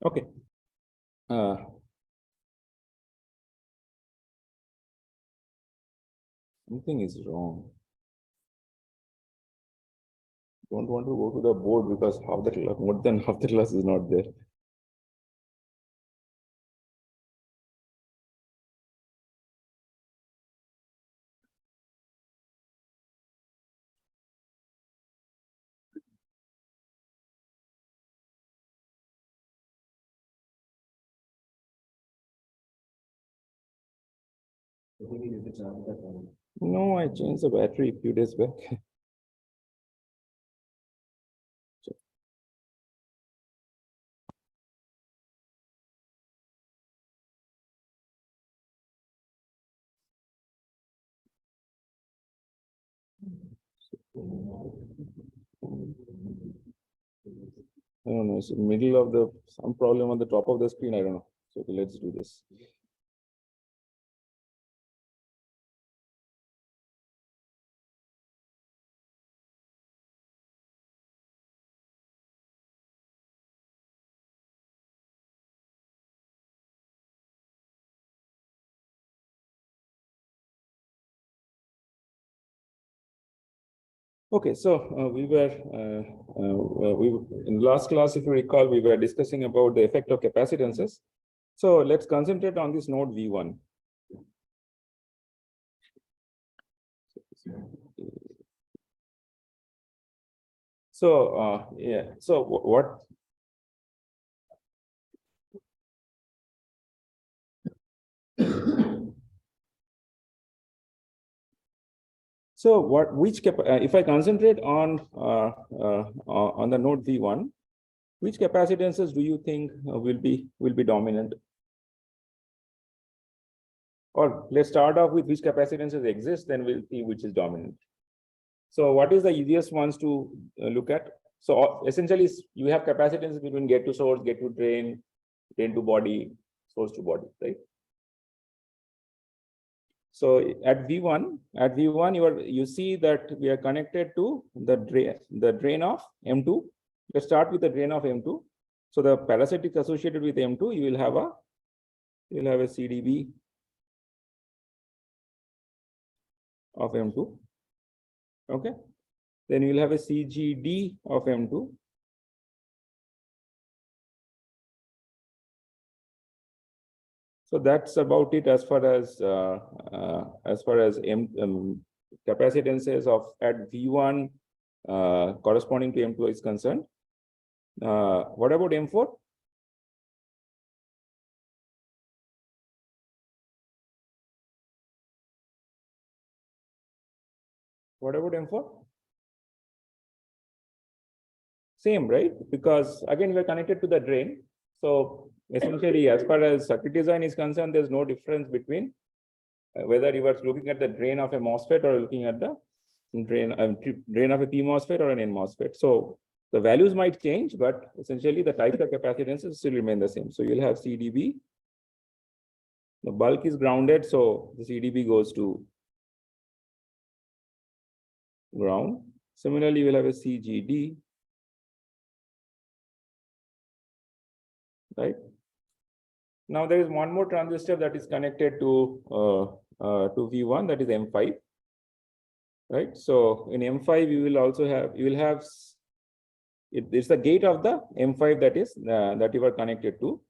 Okay. Something is wrong. Don't want to go to the board because half the class, more than half the class is not there. No, I changed the battery a few days back. I don't know. It's in the middle of the some problem on the top of the screen. I don't know. So okay, let's do this. Okay, so we in last class, if you recall, we were discussing about the effect of capacitances. So let's concentrate on this node V1. So yeah, so what? So if I concentrate on the node V1, which capacitances do you think will be dominant? Or let's start off with which capacitances exist, then we'll see which is dominant. So what is the easiest ones to look at? So essentially, you have capacitance between gate to source, gate to drain, drain to body, source to body, right? So at V1, you see that we are connected to the drain of M2. Let's start with the drain of M2. So the parasitic associated with M2, you will have a CDB of M2. Okay. Then you will have a CGD of M2. So that's about it as far as capacitances of at V1 corresponding to M2 is concerned. What about M4? What about M4? Same, right? Because again, we're connected to the drain. So essentially, as far as circuit design is concerned, there's no difference between whether you are looking at the drain of a MOSFET or looking at the drain of a P MOSFET or an N MOSFET. So the values might change, but essentially the types of capacitances still remain the same. So you'll have CDB. The bulk is grounded, so the CDB goes to ground. Similarly, you will have a CGD, right? Now there is one more transistor that is connected to V1, that is M5, right? So in M5, you will have it's the gate of the M5 that you are connected to.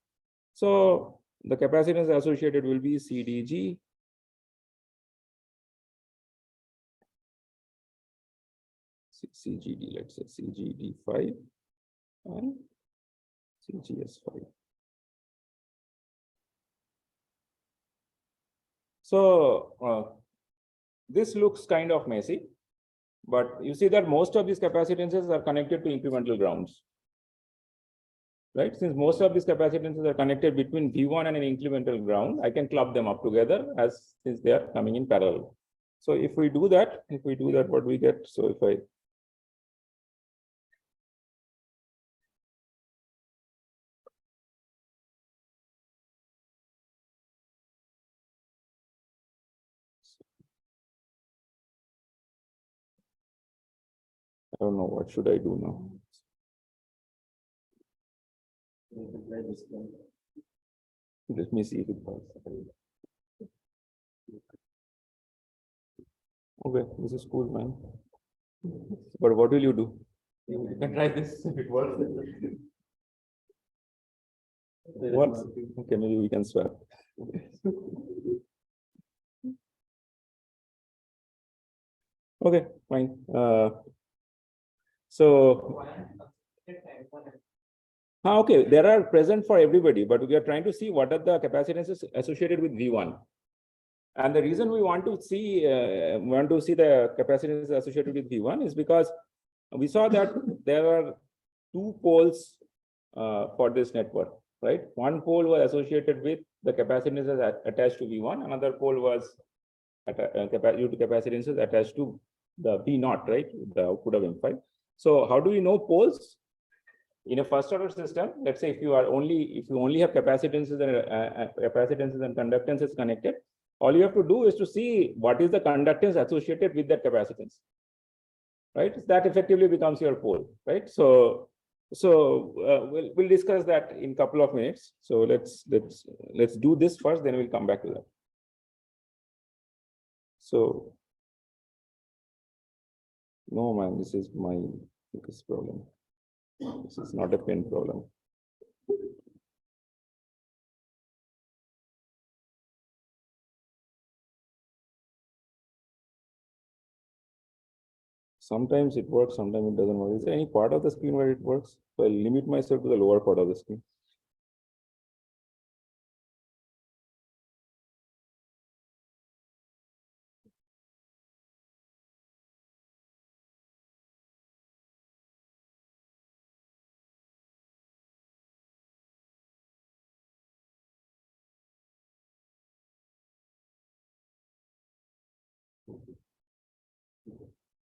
So the capacitance associated will be CDG. CGD, let's say CGD5 and CGS5. So this looks kind of messy, but you see that most of these capacitances are connected to incremental grounds, right? Since most of these capacitances are connected between V1 and an incremental ground, I can club them up together since they are coming in parallel. So if we do that, what we get? So if I don't know, what should I do now? Let me see if it works. Okay, this is cool, man. But what will you do? You can try this if it works. Works. Okay, maybe we can swap. Okay, fine. Okay, there are present for everybody, but we are trying to see what are the capacitances associated with V1. And the reason we want to see the capacitance associated with V1 is because we saw that there are two poles for this network, right? One pole was associated with the capacitances attached to V1. Another pole was due to capacitances attached to the V0, right? The output of M5. So how do we know poles? In a first order system, let's say if you only have capacitances and conductances connected, all you have to do is to see what is the conductance associated with that capacitance, right? That effectively becomes your pole, right? So we'll discuss that in a couple of minutes. So let's do this first, then we'll come back to that. So no, man, this is my biggest problem. This is not a pen problem. Sometimes it works, sometimes it doesn't work. Is there any part of the screen where it works? So I'll limit myself to the lower part of the screen.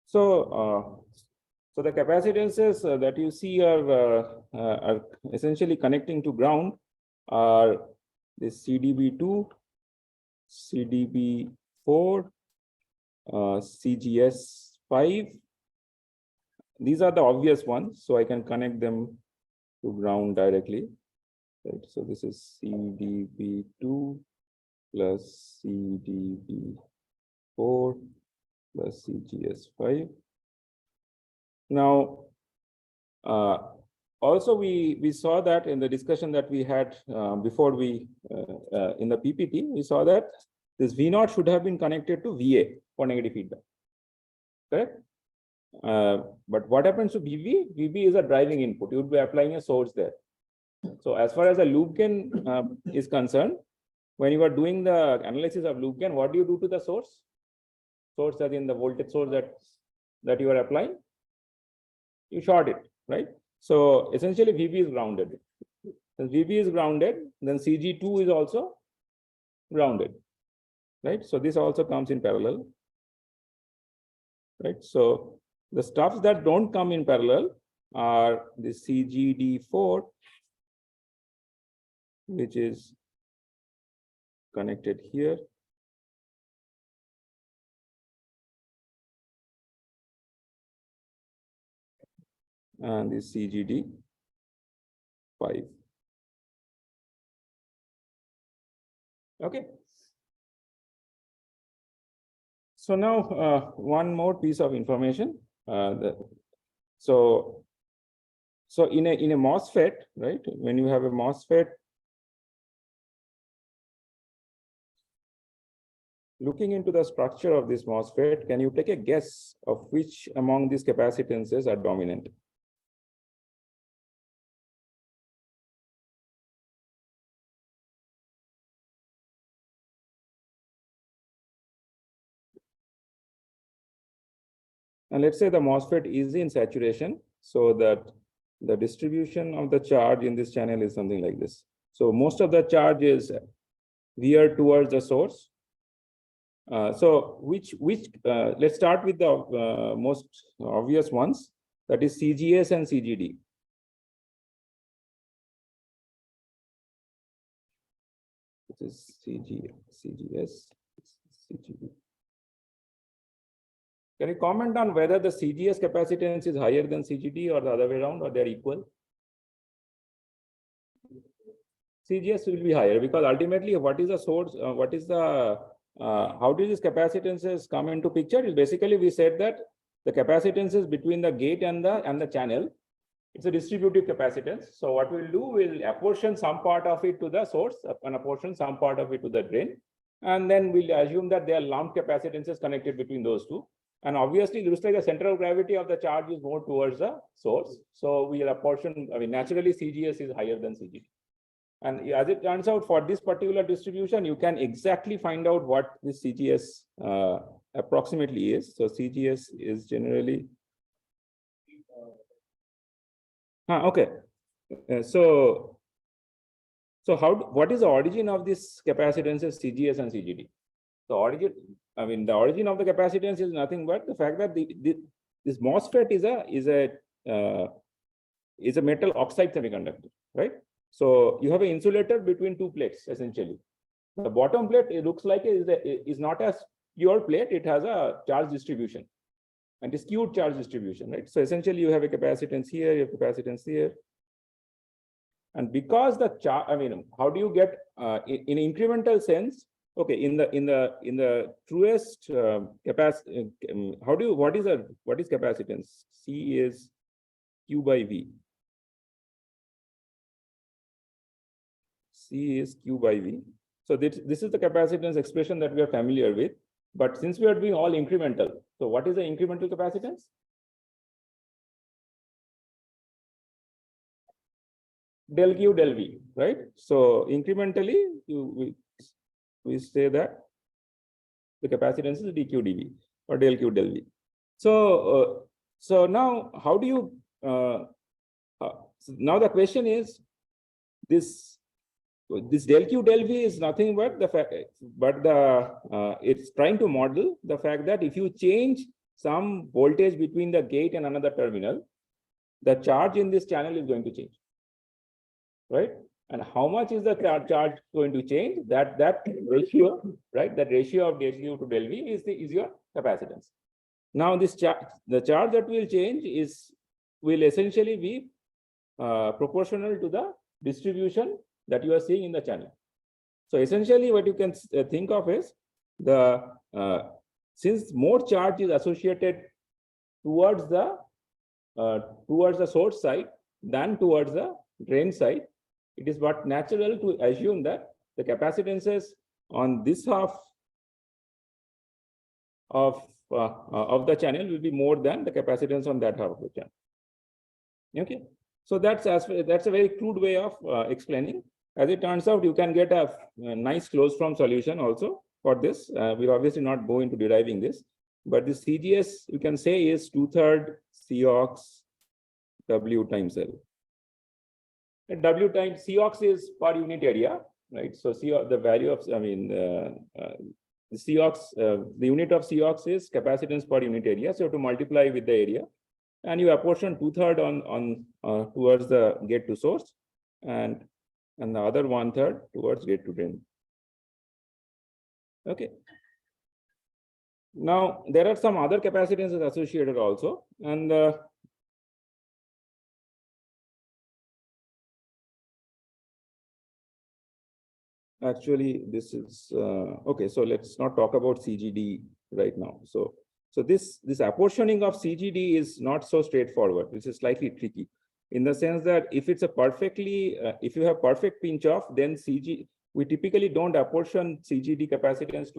So the capacitances that you see are essentially connecting to ground are this CDB2, CDB4, CGS5. These are the obvious ones, so I can connect them to ground directly. Right. So this is CDB2 plus CDB4 plus CGS5. Now, also we saw that in the discussion that we had before we in the PPT, we saw that this V0 should have been connected to VA for negative feedback, correct? But what happens to VB? VB is a driving input. You would be applying a source there. So as far as a loop gain is concerned, when you are doing the analysis of loop gain, what do you do to the source? Source as in the voltage source that you are applying? You short it, right? So essentially VB is grounded. Since VB is grounded, then CG2 is also grounded, right? So this also comes in parallel, right? So the stuffs that don't come in parallel are the CGD4, which is connected here. And the CGD5. Okay. So now one more piece of information. So in a MOSFET, right? When you have a MOSFET, looking into the structure of this MOSFET, can you take a guess of which among these capacitances are dominant? And let's say the MOSFET is in saturation, so that the distribution of the charge in this channel is something like this. So most of the charge is veered towards the source. Let's start with the most obvious ones, that is CGS and CGD. This is CGS, CGD. Can you comment on whether the CGS capacitance is higher than CGD or the other way around, or they're equal? CGS will be higher, because ultimately what is the source, how do these capacitances come into picture? Is basically we said that the capacitances between the gate and the channel, it's a distributive capacitance. So what we'll do, we'll apportion some part of it to the source and apportion some part of it to the drain. And then we'll assume that there are lumped capacitances connected between those two. And obviously, it looks like the center of gravity of the charge is more towards the source. So we will apportion, I mean, naturally CGS is higher than CGD. And as it turns out, for this particular distribution, you can exactly find out what this CGS approximately is. So CGS is generally okay. So what is the origin of this capacitances CGS and CGD? The origin, I mean, the origin of the capacitance is nothing but the fact that this MOSFET is a metal oxide semiconductor, right? So you have an insulator between two plates, essentially. The bottom plate, it looks like is not a pure plate, it has a charge distribution. And skewed charge distribution, right? So essentially you have a capacitance here, you have capacitance here. And because the charge, I mean, how do you get in incremental sense? Okay, in the truest capacity, what is capacitance? C is Q by V. C is Q by V. So this is the capacitance expression that we are familiar with. But since we are doing all incremental, so what is the incremental capacitance? Del Q del V, right? So incrementally, we say that the capacitance is dQ dV or del Q del V. So now how do you? Now the question is this del Q del V is nothing but the fact, it's trying to model the fact that if you change some voltage between the gate and another terminal, the charge in this channel is going to change, right? And how much is the charge going to change? That ratio, right? That ratio of del Q to del V is your capacitance. Now this the charge that will change will essentially be proportional to the distribution that you are seeing in the channel. So essentially what you can think of is since more charge is associated towards the source side than towards the drain side, it is but natural to assume that the capacitances on this half of the channel will be more than the capacitance on that half of the channel. Okay, so that's a very crude way of explaining. As it turns out, you can get a nice closed form solution also for this. We'll obviously not go into deriving this, but this CGS you can say is 2/3 Cox W times L. And W times Cox is per unit area, right? So the value of, I mean, the Cox, the unit of Cox is capacitance per unit area. So to multiply with the area, and you apportion 2/3 on towards the gate to source, and the other 1/3 towards gate to drain. Okay. Now there are some other capacitances associated also, and actually this is okay. So let's not talk about CGD right now. So this apportioning of CGD is not so straightforward. This is slightly tricky, in the sense that if it's a perfectly, if you have perfect pinch off, then we typically don't apportion CGD capacitance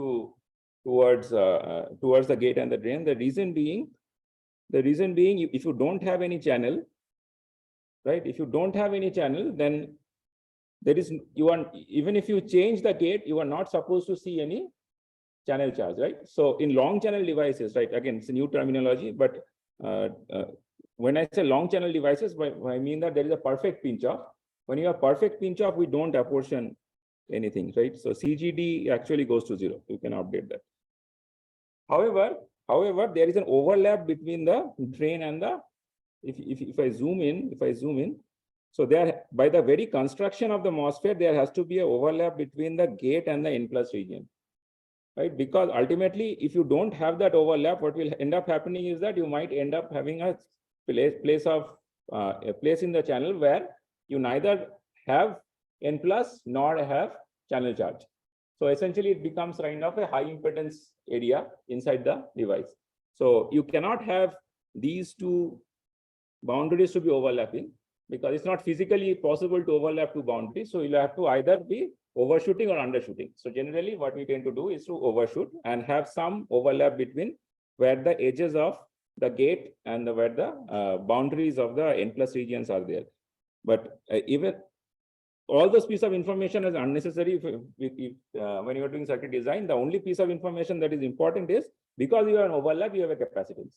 towards the gate and the drain. The reason being, if you don't have any channel, right? If you don't have any channel, then even if you change the gate, you are not supposed to see any channel charge, right? So in long channel devices, right? Again, it's a new terminology, but when I say long channel devices, I mean that there is a perfect pinch off. When you have perfect pinch off, we don't apportion anything, right? So CGD actually goes to 0. You can update that. However, there is an overlap between the drain and the, if I zoom in, so there, by the very construction of the MOSFET, there has to be an overlap between the gate and the N+ region, right? Because ultimately, if you don't have that overlap, what will end up happening is that you might end up having a place in the channel where you neither have N plus nor have channel charge. So essentially it becomes kind of a high impedance area inside the device. So you cannot have these two boundaries to be overlapping because it's not physically possible to overlap two boundaries. So you'll have to either be overshooting or undershooting. So generally what we tend to do is to overshoot and have some overlap between where the edges of the gate and where the boundaries of the N plus regions are there. But even all those pieces of information is unnecessary when you are doing circuit design. The only piece of information that is important is because you have an overlap, you have a capacitance.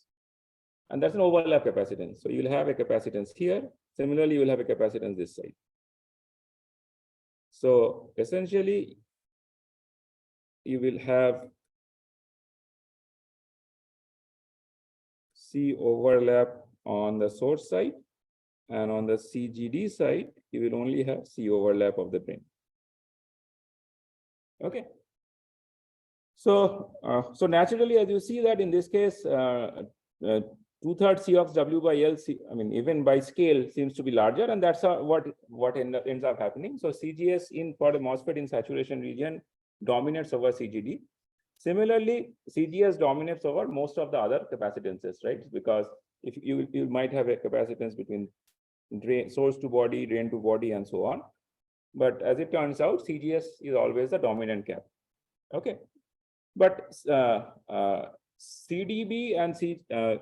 And that's an overlap capacitance. So you'll have a capacitance here. Similarly, you will have a capacitance this side. So essentially, you will have C overlap on the source side, and on the CGD side, you will only have C overlap of the drain. Okay. So, so naturally, as you see that in this case, 2/3 C of W by L, I mean, even by scale seems to be larger, and that's what ends up happening. So CGS for the MOSFET in saturation region dominates over CGD. Similarly, CGS dominates over most of the other capacitances, right? Because if you might have a capacitance between drain, source to body, drain to body, and so on. But as it turns out, CGS is always the dominant cap. Okay. But CDB and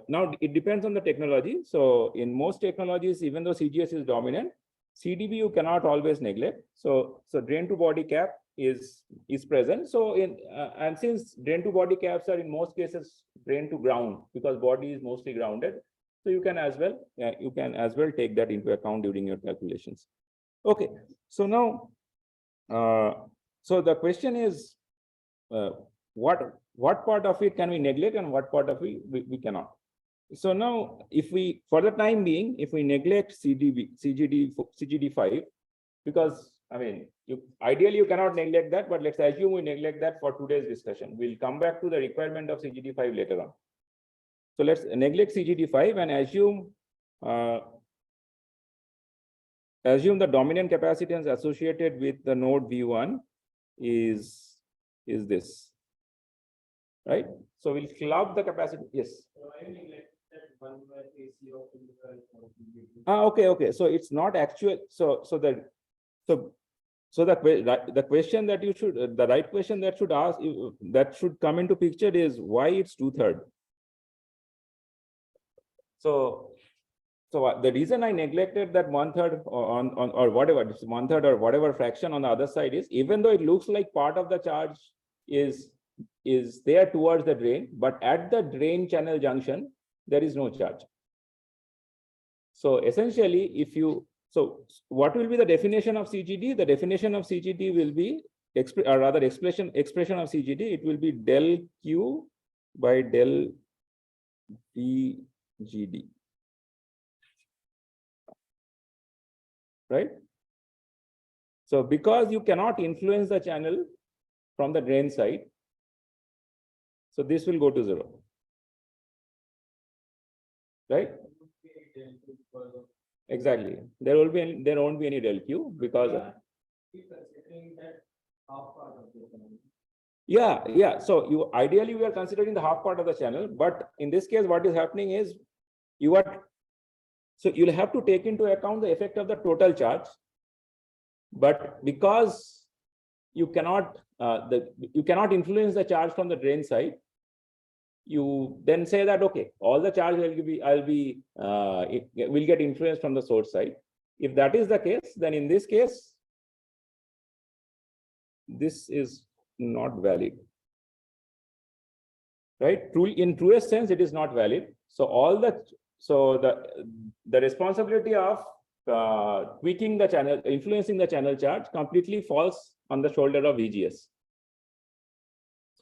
now it depends on the technology. So in most technologies, even though CGS is dominant, CDB you cannot always neglect. So drain to body cap is present. So and since drain to body caps are in most cases drain to ground because body is mostly grounded, so you can as well take that into account during your calculations. Okay. So now, so the question is, what part of it can we neglect and what part of it we cannot? So now, if we, for the time being, if we neglect CGD5, because I mean, ideally you cannot neglect that, but let's assume we neglect that for today's discussion. We'll come back to the requirement of CGD5 later on. So let's neglect CGD5 and assume the dominant capacitance associated with the node V1 is this, right? So we'll club the capacity. Yes. Okay. So it's not actual. So the question that you should, the right question that should ask, that should come into picture is why it's 2/3. So the reason I neglected that 1/3 or whatever, 1/3 or whatever fraction on the other side is, even though it looks like part of the charge is there towards the drain, but at the drain channel junction, there is no charge. So essentially, what will be the definition of CGD? The definition of CGD will be, or rather expression of CGD, it will be del Q by del VGD. Right? So because you cannot influence the channel from the drain side, so this will go to 0. Right? Exactly. There won't be any del Q because yeah. So ideally we are considering the half part of the channel, but in this case, what is happening is you'll have to take into account the effect of the total charge, but because you cannot influence the charge from the drain side, you then say that okay, all the charge will get influenced from the source side. If that is the case, then in this case, this is not valid, right? In truest sense, it is not valid. So the responsibility of tweaking the channel, influencing the channel charge completely falls on the shoulder of VGS.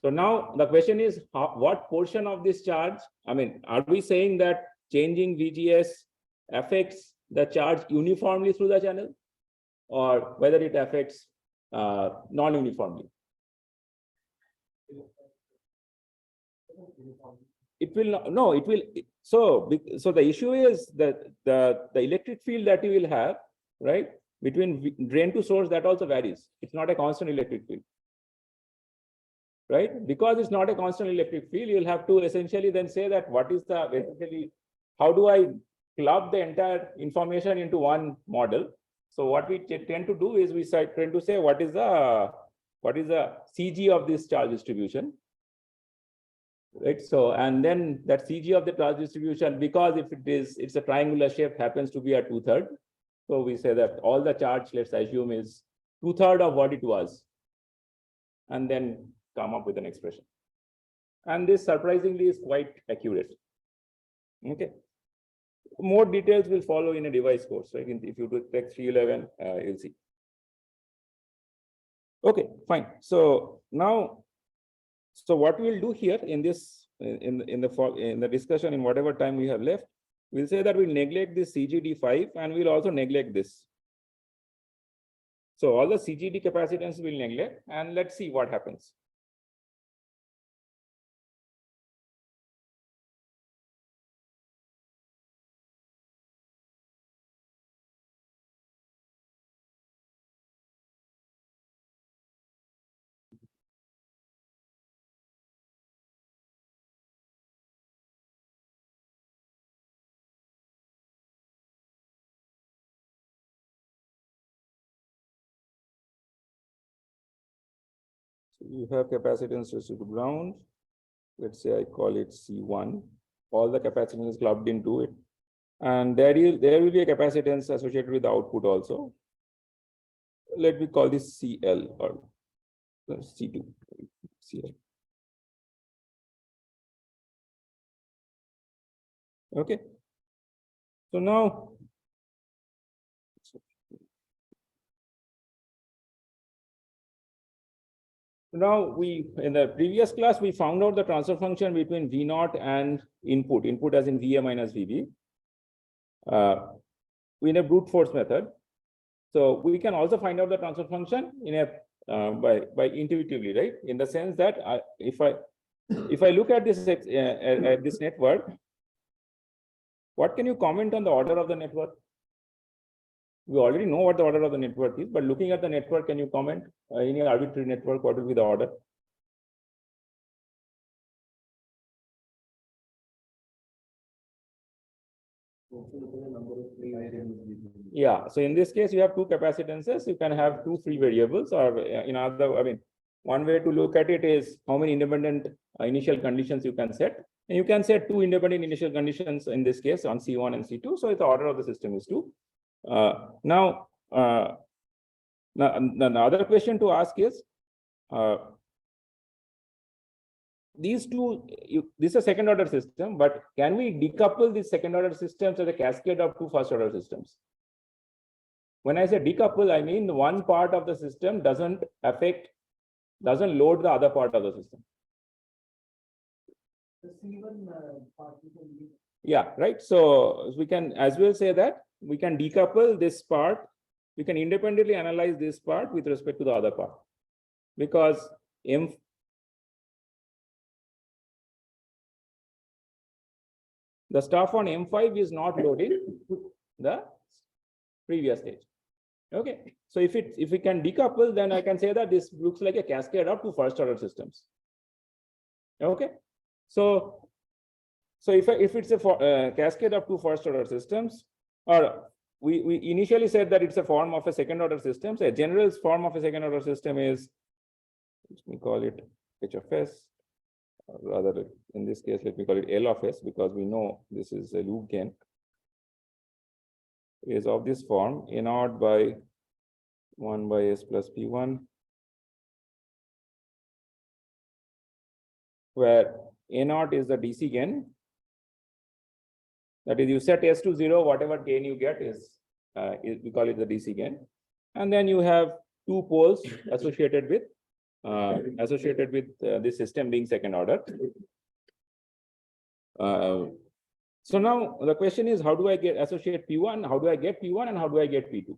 So now the question is, what portion of this charge, I mean, are we saying that changing VGS affects the charge uniformly through the channel, or whether it affects non-uniformly? It will not, no, it will. So the issue is that the electric field that you will have, right? between drain to source, that also varies. It's not a constant electric field, right? Because it's not a constant electric field, you'll have to essentially then say that what is the basically, how do I club the entire information into one model? So what we tend to do is we tend to say what is the CG of this charge distribution, right? So and then that CG of the charge distribution, because if it's a triangular shape, happens to be a 2/3. So we say that all the charge, let's assume, is 2/3 of what it was, and then come up with an expression. And this surprisingly is quite accurate. Okay. More details will follow in a device course, right? If you do Tech 311, you'll see. Okay, fine. So now, so what we'll do here in this, in the discussion, in whatever time we have left, we'll say that we'll neglect this CGD5 and we'll also neglect this. So all the CGD capacitance we'll neglect, and let's see what happens. You have capacitance raised to ground. Let's say I call it C1. All the capacitance is clubbed into it. And there will be a capacitance associated with the output also. Let me call this CL or C2. CL. Okay. So now we, in the previous class, we found out the transfer function between V0 and input as in VA minus VB, in a brute force method. So we can also find out the transfer function in a by intuitively, right? In the sense that if I look at this network, what can you comment on the order of the network? We already know what the order of the network is, but looking at the network, can you comment any arbitrary network, what will be the order? Yeah, so in this case, you have two capacitances. You can have two free variables, or in other, I mean, one way to look at it is how many independent initial conditions you can set. And you can set two independent initial conditions in this case on C1 and C2. So the order of the system is 2. Now, the other question to ask is, these two, this is a second order system, but can we decouple these second order systems as a cascade of two first order systems? When I say decouple, I mean the one part of the system doesn't load the other part of the system. The C1 part. Yeah, right. So we can as well say that we can decouple this part. We can independently analyze this part with respect to the other part, because the stuff on M5 is not loaded the previous stage. Okay, so if we can decouple, then I can say that this looks like a cascade of two first order systems. Okay, so if it's a cascade of two first order systems, or we initially said that it's a form of a second order system. So a general form of a second order system is, let me call it H of S, or rather in this case, let me call it L of S, because we know this is a loop gain, is of this form, A0 by 1 by S plus P1, where A0 is the DC gain. That is, you set S to 0, whatever gain you get is we call it the DC gain. And then you have two poles associated with this system being second order. So now the question is, how do I associate P1? How do I get P1 and how do I get P2?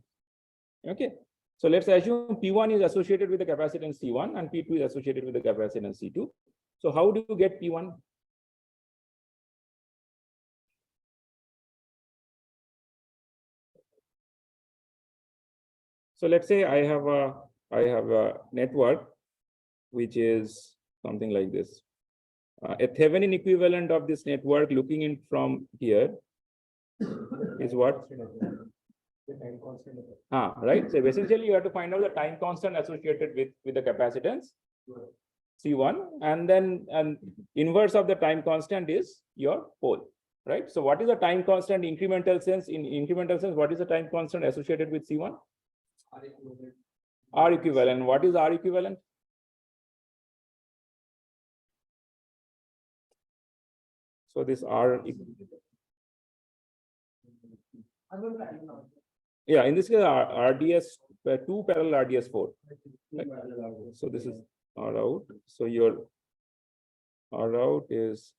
Okay, so let's assume P1 is associated with the capacitance C1 and P2 is associated with the capacitance C2. So how do you get P1? So let's say I have a network which is something like this. A Thevenin equivalent of this network looking in from here is what? Right. So essentially you have to find out the time constant associated with the capacitance C1, and then inverse of the time constant is your pole, right? So what is the time constant incremental sense? In incremental sense, what is the time constant associated with C1? R equivalent. What is R equivalent? So this R. Yeah, in this case, RDS 2 parallel RDS 4. Right? So this is R out. So your R out is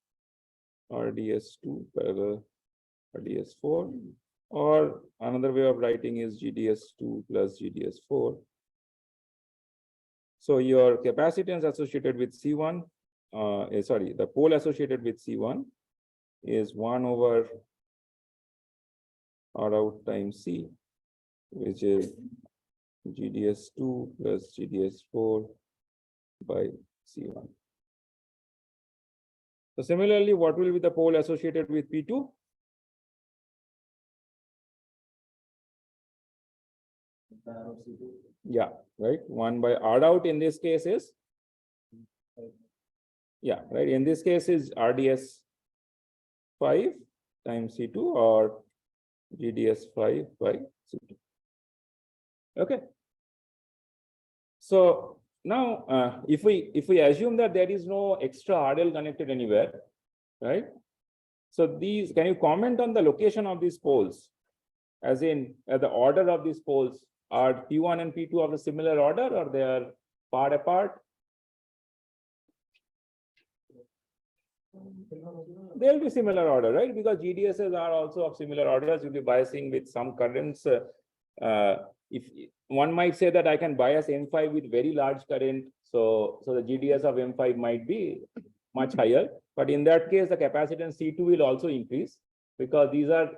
RDS 2 parallel RDS 4, or another way of writing is GDS 2 plus GDS 4. So your capacitance associated with C1, the pole associated with C1 is 1 over R out times C, which is GDS 2 plus GDS 4 by C1. So similarly, what will be the pole associated with P2? Yeah, right. 1 by R out in this case is, yeah, right. In this case is RDS 5 times C2 or GDS 5 by C2. Okay. So now if we assume that there is no extra RL connected anywhere, right? So these, can you comment on the location of these poles? As in the order of these poles, are P1 and P2 of a similar order, or they are far apart? They'll be similar order, right? Because GDSs are also of similar orders. You'll be biasing with some currents. If one might say that I can bias M5 with very large current, so the GDS of M5 might be much higher. But in that case, the capacitance C2 will also increase, because these are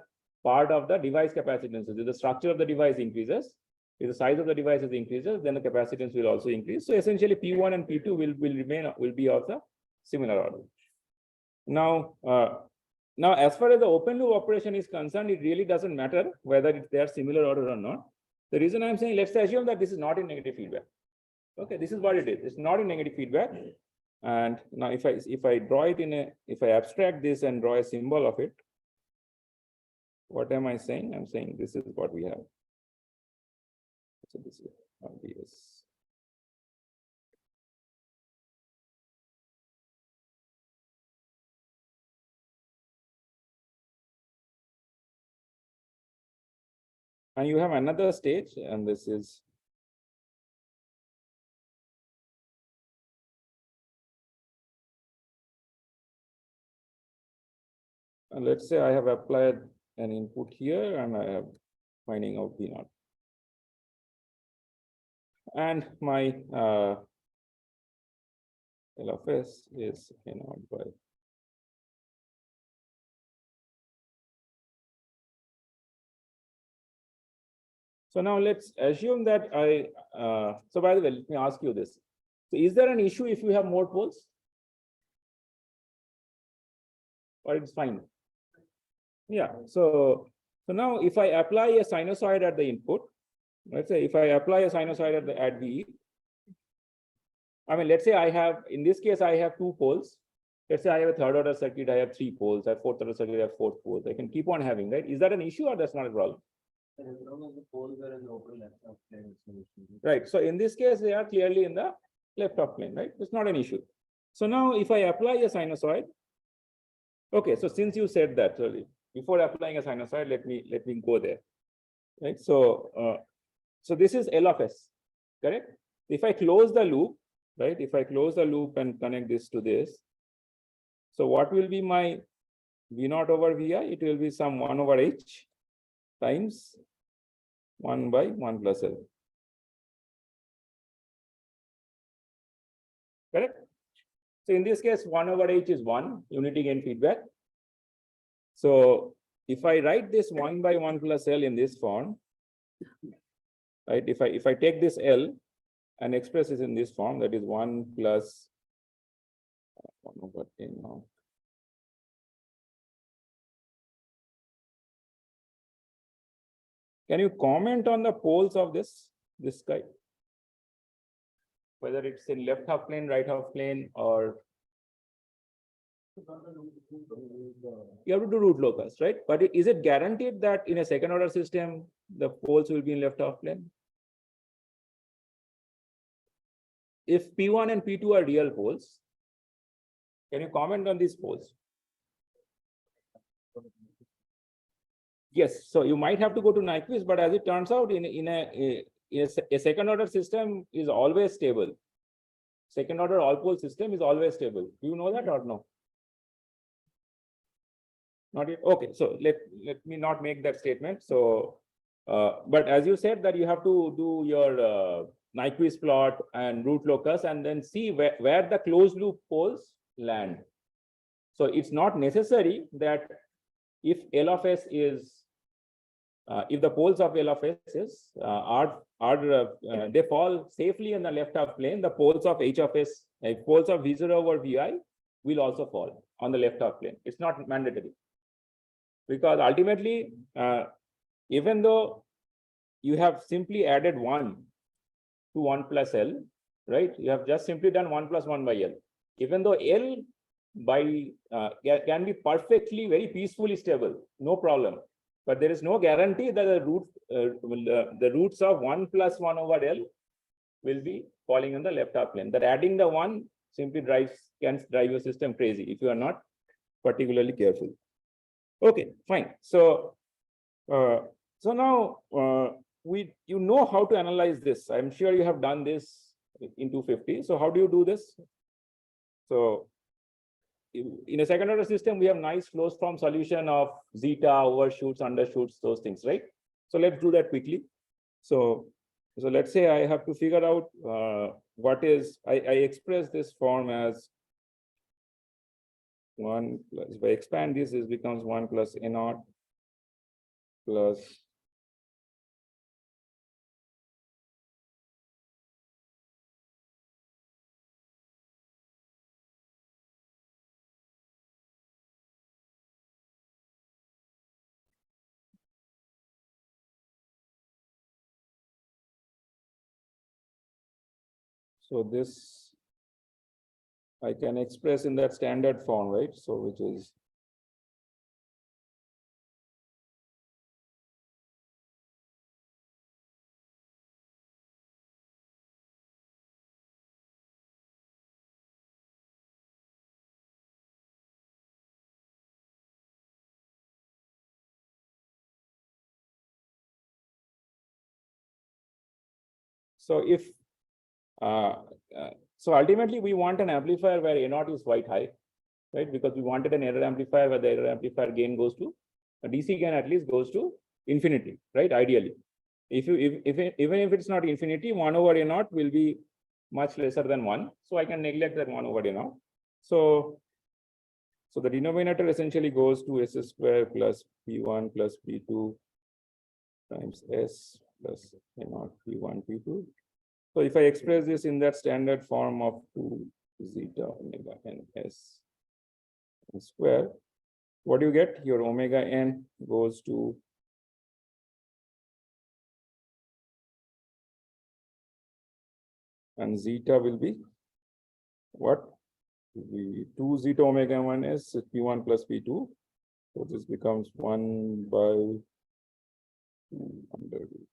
part of the device capacitances. If the structure of the device increases, if the size of the devices increases, then the capacitance will also increase. So essentially, P1 and P2 will be of the similar order. Now, as far as the open loop operation is concerned, it really doesn't matter whether they are similar order or not. The reason I'm saying, let's assume that this is not in negative feedback. Okay, this is what it is. It's not in negative feedback. And now if I draw it if I abstract this and draw a symbol of it, what am I saying? I'm saying this is what we have. So this is obvious. And you have another stage, and this is and let's say I have applied an input here and I am finding out P0. And my L of S is K0 by. So now let's assume that so by the way, let me ask you this. So is there an issue if you have more poles? Or it's fine? Yeah, so now if I apply a sinusoid at the input, let's say if I apply a sinusoid at V, I mean, let's say I have, in this case, I have 2 poles. Let's say I have a third order circuit, I have 3 poles, I have fourth order circuit, I have 4 poles. I can keep on having, right? Is that an issue or that's not a problem? As long as the poles are in the open left of plane. Right. So in this case, they are clearly in the left of plane, right? It's not an issue. So now if I apply a sinusoid, okay, so since you said that, so before applying a sinusoid, let me go there. Right. So so this is L of S, correct? If I close the loop, right? If I close the loop and connect this to this, so what will be my V0 over Vi? It will be some 1 over H times 1 by 1 plus L. Correct? So in this case, 1 over H is 1 unity gain feedback. So if I write this 1 by 1 plus L in this form, right? If I take this L and express it in this form, that is 1 plus 1 over N now. Can you comment on the poles of this guy? Whether it's in left half plane, right half plane, or you have to do root locus, right? But is it guaranteed that in a second order system, the poles will be in left half plane? If P1 and P2 are real poles, can you comment on these poles? Yes, so you might have to go to Nyquist, but as it turns out, in a second order system is always stable. Second order all pole system is always stable. Do you know that or no? Not yet. Okay, so let me not make that statement. So, but as you said that you have to do your Nyquist plot and root locus and then see where the closed loop poles land. So it's not necessary that if L of S is if the poles of L of S is they fall safely in the left half plane, the poles of H of S, like poles of V0 over Vi, will also fall on the left half plane. It's not mandatory, because ultimately, even though you have simply added 1 to 1 plus L, right? You have just simply done 1 plus 1 by L. Even though L by can be perfectly, very peacefully stable, no problem. But there is no guarantee that the roots of 1 plus 1 over L will be falling in the left half plane. That adding the 1 simply can drive your system crazy if you are not particularly careful. Okay, fine. So, so now you know how to analyze this. I'm sure you have done this in 250. So how do you do this? So in a second order system, we have nice closed form solution of zeta, overshoots, undershoots, those things, right? So let's do that quickly. So let's say I have to figure out what is, I express this form as 1 plus, if I expand this, this becomes 1 plus A naught plus so this I can express in that standard form, right? So which is so if so ultimately we want an amplifier where A naught is quite high, right? Because we wanted an error amplifier where the error amplifier gain goes to a DC gain at least goes to infinity, right? Ideally, even if it's not infinity, 1 over A naught will be much lesser than 1. So I can neglect that 1 over A naught. So the denominator essentially goes to S square plus P1 plus P2 times S plus A naught P1 P2. So if I express this in that standard form of 2 zeta omega n S square, what do you get? Your omega n goes to and zeta will be what? The 2 zeta omega 1 is P1 plus P2. So this becomes 1 by 2 under root.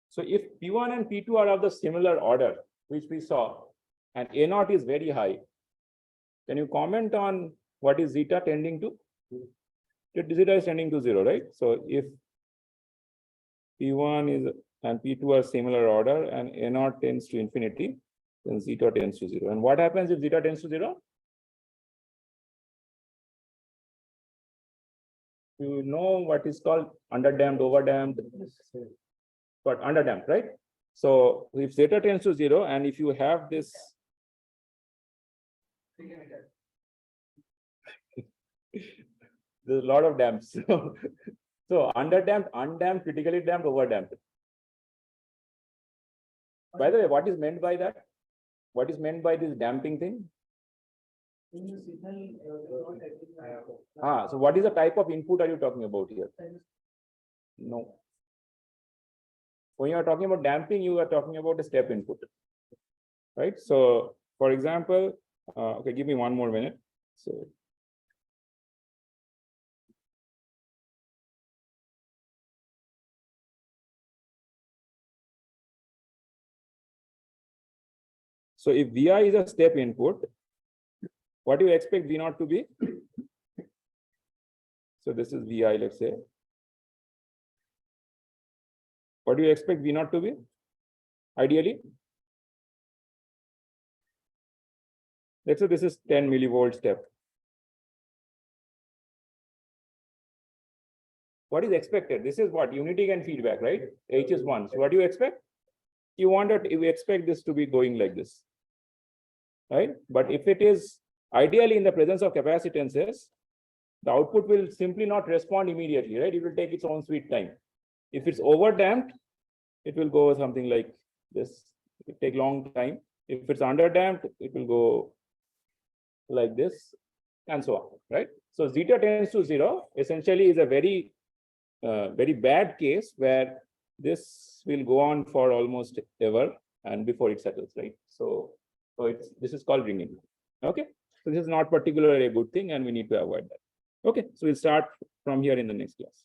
So if P1 and P2 are of the similar order, which we saw, and A naught is very high, can you comment on what is zeta tending to? Zeta is tending to 0, right? So if P1 is and P2 are similar order and A naught tends to infinity, then zeta tends to 0. And what happens if zeta tends to 0? You know what is called underdamped, overdamped. but underdamped, right? So if zeta tends to 0, and if you have this, there's a lot of damps. So underdamped, undamped, critically damped, overdamped. By the way, what is meant by that? What is meant by this damping thing? So what is the type of input are you talking about here? No. When you are talking about damping, you are talking about a step input, right? So, for example, okay, give me one more minute. So if Vi is a step input, what do you expect V naught to be? So this is Vi, let's say. What do you expect V naught to be? Ideally? Let's say this is 10 millivolt step. What is expected? This is what? Unity gain feedback, right? H is 1. So what do you expect? You expect this to be going like this, right? But if it is ideally in the presence of capacitances, the output will simply not respond immediately, right? It will take its own sweet time. If it's overdamped, it will go something like this. It will take long time. If it's underdamped, it will go like this, and so on, right? So zeta tends to 0 essentially is a very bad case where this will go on for almost ever and before it settles, right? So this is called ringing. Okay, so this is not particularly a good thing, and we need to avoid that. Okay, so we'll start from here in the next class.